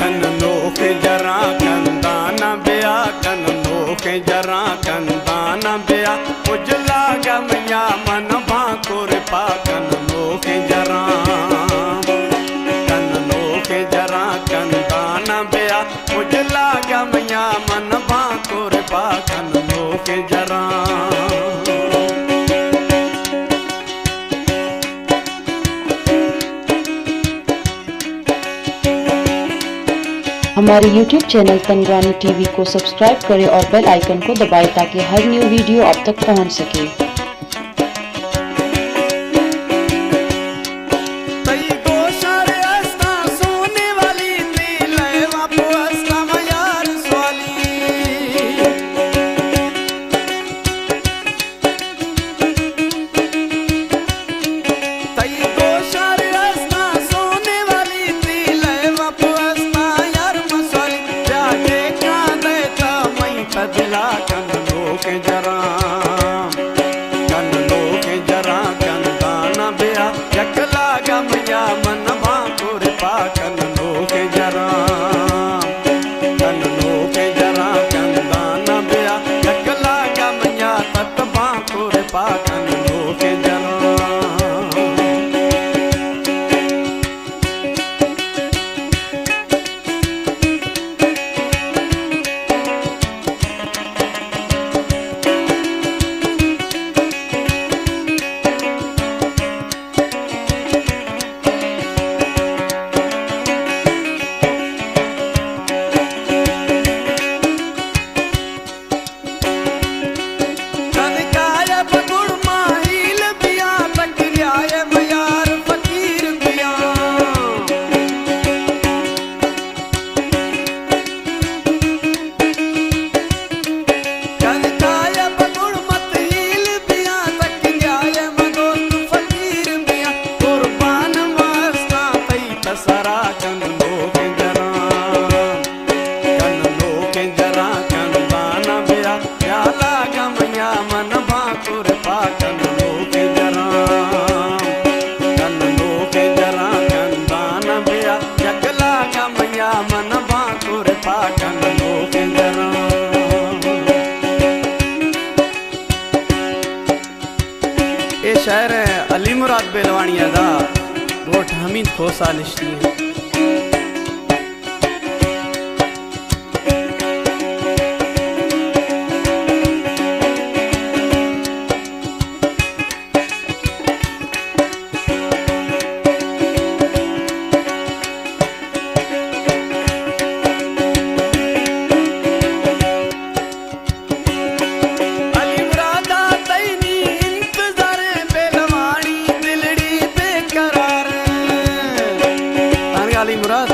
कन नोखे जरा कंदाना बिया कन नोखे जरा कंदाना बिया उजला गमया मन भाकुर पा कन नोखे जरा कंदाना बिया उजला गमया मन भाकुर पा कन नोखे जरा। हमारे YouTube चैनल तनवानी टीवी को सब्सक्राइब करें और बेल आइकन को दबाएं ताकि हर न्यू वीडियो आप तक पहुंच सके। कन नोखे जरा कंदाना बिया यकला गमया मन भाकुर पा कन नोखे जरा कंदाना बिया यकला गमया तत भाकुर पा कन नोखे जरा। कन नोखे जरा कंदाना बिया प्याला गमया मन भाकुर पा कन नोखे जरा कंदाना बिया यकला गमया मन भाकुर पा कन नोखे जरा। ये शायर है अली मुराद बेलवाणिया दा गोठ हमीद खोसा लिश्ती है। अली मुराद